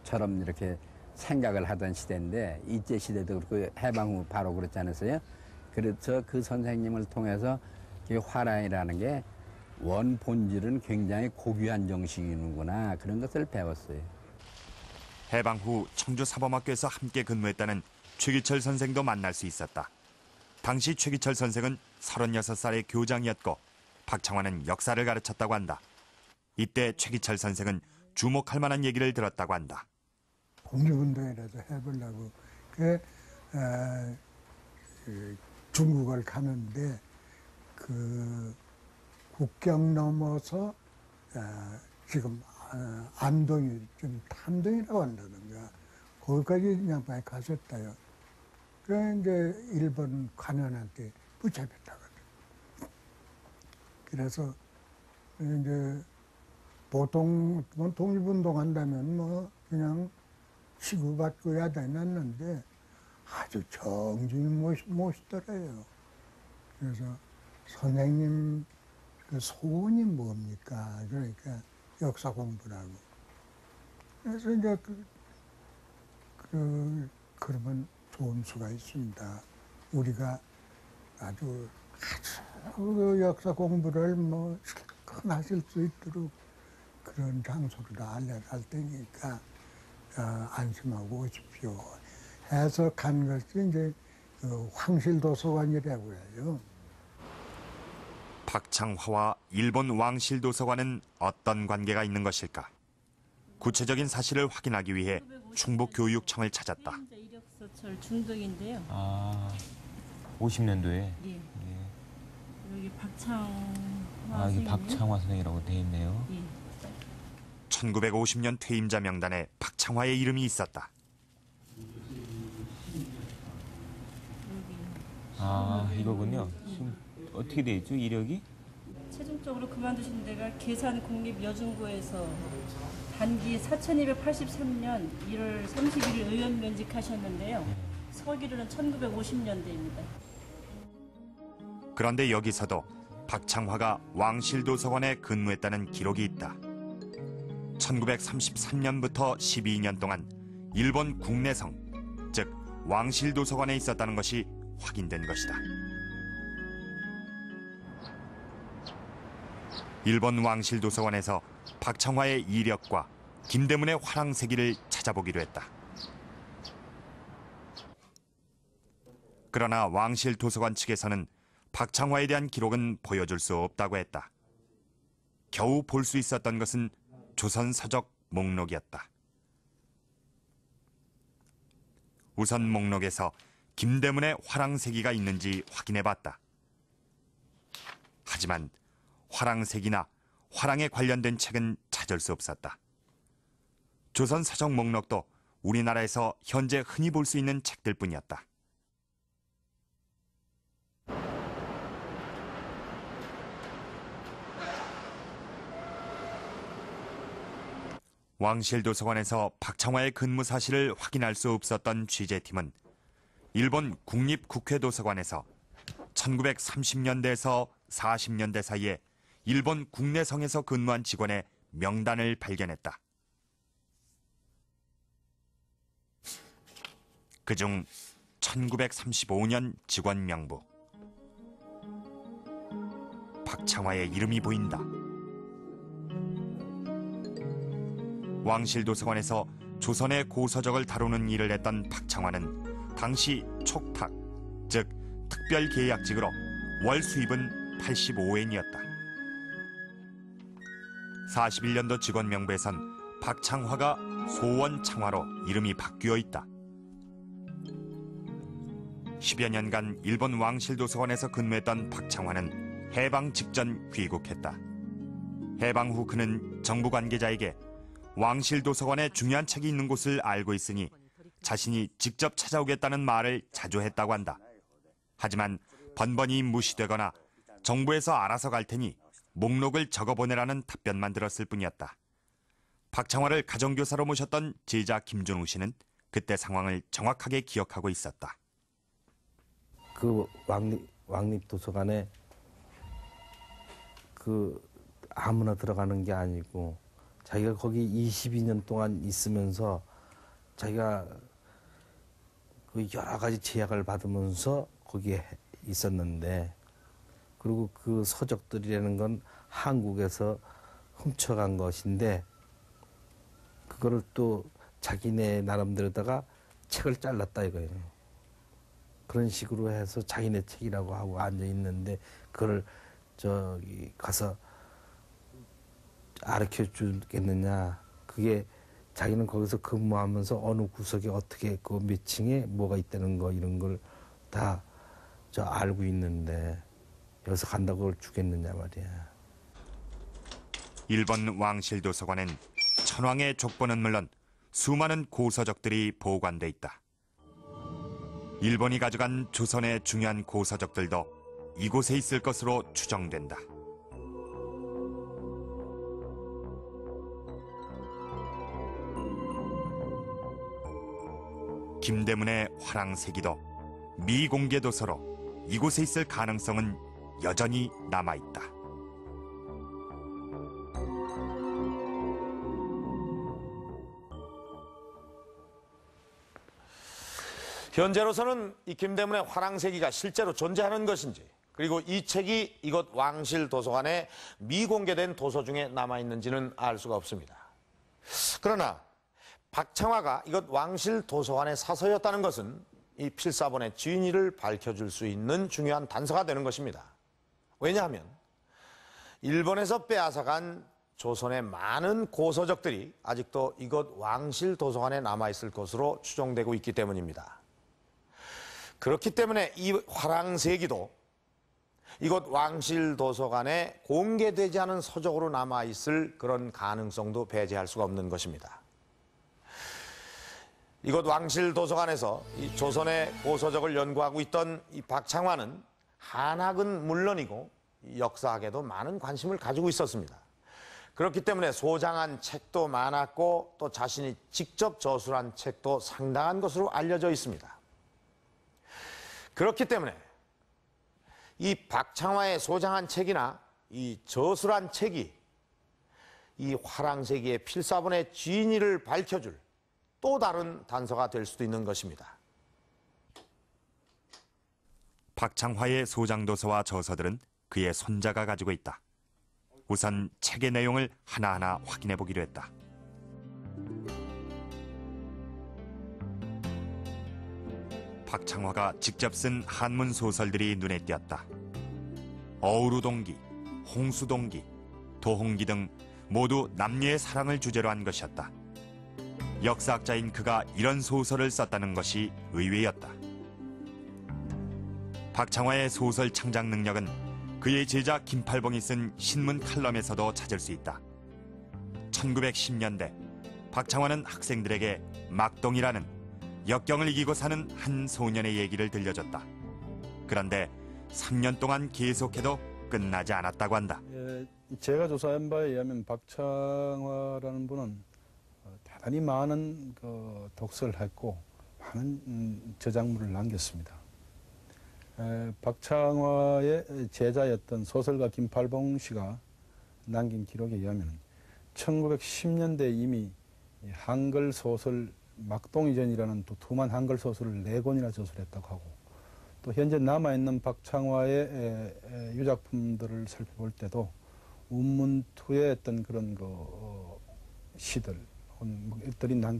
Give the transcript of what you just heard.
지금처럼 이렇게 생각을 하던 시대인데 일제 시대도 그렇고 해방 후 바로 그렇지 않았어요? 그래서 그 선생님을 통해서 이 화랑이라는 게 원 본질은 굉장히 고귀한 정신이구나 그런 것을 배웠어요. 해방 후 청주사범학교에서 함께 근무했다는 최기철 선생도 만날 수 있었다. 당시 최기철 선생은 36살의 교장이었고 박창환은 역사를 가르쳤다고 한다. 이때 최기철 선생은 주목할 만한 얘기를 들었다고 한다. 독립운동이라도 해보려고 중국을 가는데 그 국경 넘어서 지금 안동이 좀 탐동이라고 한다든가 거기까지 양반이 가셨다요. 그래 이제 일본 관원한테 붙잡혔다거든. 그래서 이제 보통 독립운동 한다면 뭐 그냥 치고받고 야단이 났는데 아주 정중히 모시더래요. 그래서 선생님 그 소원이 뭡니까? 그러니까 역사 공부라고. 그래서 이제 그러면 좋은 수가 있습니다. 우리가 아주 그 역사 공부를 뭐 실컷 하실 수 있도록 그런 장소를 알려갈 테니까 안심하고 오십시오. 해서 간 것이 이제 황실도서관이라고 해요. 박창화와 일본 왕실도서관은 어떤 관계가 있는 것일까? 구체적인 사실을 확인하기 위해 충북교육청을 찾았다. 이력서철 중독인데요. 아, 50년도에? 예. 예. 여기 박창화 이게 선생님. 박창화 선생이라고 돼 있네요. 예. 1950년 퇴임자 명단에 박창화의 이름이 있었다. 이거군요. 지금 어떻게 돼 있죠, 이력이? 최종적으로 그만두신 데가 계산국립여중고에서 단기 4283년 1월 31일 의원 면직하셨는데요. 서기로는 1950년대입니다. 그런데 여기서도 박창화가 왕실도서관에 근무했다는 기록이 있다. 1933년부터 12년 동안 일본 국내성, 즉 왕실도서관에 있었다는 것이 확인된 것이다. 일본 왕실도서관에서 박창화의 이력과 김대문의 화랑세기를 찾아보기로 했다. 그러나 왕실도서관 측에서는 박창화에 대한 기록은 보여줄 수 없다고 했다. 겨우 볼 수 있었던 것은 조선서적 목록이었다. 우선 목록에서 김대문의 화랑세기가 있는지 확인해봤다. 하지만 화랑세기나 화랑에 관련된 책은 찾을 수 없었다. 조선서적 목록도 우리나라에서 현재 흔히 볼 수 있는 책들뿐이었다. 왕실도서관에서 박창화의 근무 사실을 확인할 수 없었던 취재팀은 일본 국립국회도서관에서 1930년대에서 40년대 사이에 일본 국내성에서 근무한 직원의 명단을 발견했다. 그중 1935년 직원 명부. 박창화의 이름이 보인다. 왕실도서관에서 조선의 고서적을 다루는 일을 했던 박창화는 당시 촉탁, 즉 특별계약직으로 월 수입은 85엔이었다. 41년도 직원 명부에선 박창화가 소원창화로 이름이 바뀌어 있다. 10여 년간 일본 왕실도서관에서 근무했던 박창화는 해방 직전 귀국했다. 해방 후 그는 정부 관계자에게 왕실도서관에 중요한 책이 있는 곳을 알고 있으니 자신이 직접 찾아오겠다는 말을 자주 했다고 한다. 하지만 번번이 무시되거나 정부에서 알아서 갈 테니 목록을 적어보내라는 답변만 들었을 뿐이었다. 박창화를 가정교사로 모셨던 제자 김준우 씨는 그때 상황을 정확하게 기억하고 있었다. 그 왕립도서관에 아무나 들어가는 게 아니고 자기가 거기 22년 동안 있으면서 자기가 그 여러 가지 제약을 받으면서 거기에 있었는데, 그리고 그 서적들이라는 건 한국에서 훔쳐간 것인데 그거를 또 자기네 나름대로다가 책을 잘랐다 이거예요. 그런 식으로 해서 자기네 책이라고 하고 앉아 있는데 그걸 저기 가서 가르쳐 주겠느냐. 그게 자기는 거기서 근무하면서 어느 구석에 어떻게 그 몇 층에 뭐가 있다는 거 이런 걸 다 저 알고 있는데 여기서 간다고 그걸 주겠느냐 말이야. 일본 왕실 도서관엔 천황의 족보는 물론 수많은 고서적들이 보관돼 있다. 일본이 가져간 조선의 중요한 고서적들도 이곳에 있을 것으로 추정된다. 김대문의 화랑세기도 미공개 도서로 이곳에 있을 가능성은 여전히 남아있다. 현재로서는 이 김대문의 화랑세기가 실제로 존재하는 것인지, 그리고 이 책이 이곳 왕실 도서관에 미공개된 도서 중에 남아있는지는 알 수가 없습니다. 그러나 박창화가 이곳 왕실 도서관의 사서였다는 것은 이 필사본의 진위를 밝혀줄 수 있는 중요한 단서가 되는 것입니다. 왜냐하면 일본에서 빼앗아간 조선의 많은 고서적들이 아직도 이곳 왕실 도서관에 남아있을 것으로 추정되고 있기 때문입니다. 그렇기 때문에 이 화랑세기도 이곳 왕실 도서관에 공개되지 않은 서적으로 남아있을 그런 가능성도 배제할 수가 없는 것입니다. 이곳 왕실 도서관에서 이 조선의 고서적을 연구하고 있던 이 박창화는 한학은 물론이고 역사학에도 많은 관심을 가지고 있었습니다. 그렇기 때문에 소장한 책도 많았고 또 자신이 직접 저술한 책도 상당한 것으로 알려져 있습니다. 그렇기 때문에 이 박창화의 소장한 책이나 이 저술한 책이 이 화랑세기의 필사본의 진위를 밝혀줄 또 다른 단서가 될 수도 있는 것입니다. 박창화의 소장도서와 저서들은 그의 손자가 가지고 있다. 우선 책의 내용을 하나하나 확인해 보기로 했다. 박창화가 직접 쓴 한문 소설들이 눈에 띄었다. 어우루동기, 홍수동기, 도홍기 등 모두 남녀의 사랑을 주제로 한 것이었다. 역사학자인 그가 이런 소설을 썼다는 것이 의외였다. 박창화의 소설 창작 능력은 그의 제자 김팔봉이 쓴 신문 칼럼에서도 찾을 수 있다. 1910년대 박창화는 학생들에게 막동이라는 역경을 이기고 사는 한 소년의 얘기를 들려줬다. 그런데 3년 동안 계속해도 끝나지 않았다고 한다. 제가 조사한 바에 의하면 박창화라는 분은 대단히 많은 독서를 했고 많은 저작물을 남겼습니다. 박창화의 제자였던 소설가 김팔봉 씨가 남긴 기록에 의하면 1910년대에 이미 한글 소설 막동이전이라는 두툼한 한글 소설을 4권이나 저술했다고 하고, 또 현재 남아있는 박창화의 유작품들을 살펴볼 때도 운문투의 어떤 그런 시들, 들이 남아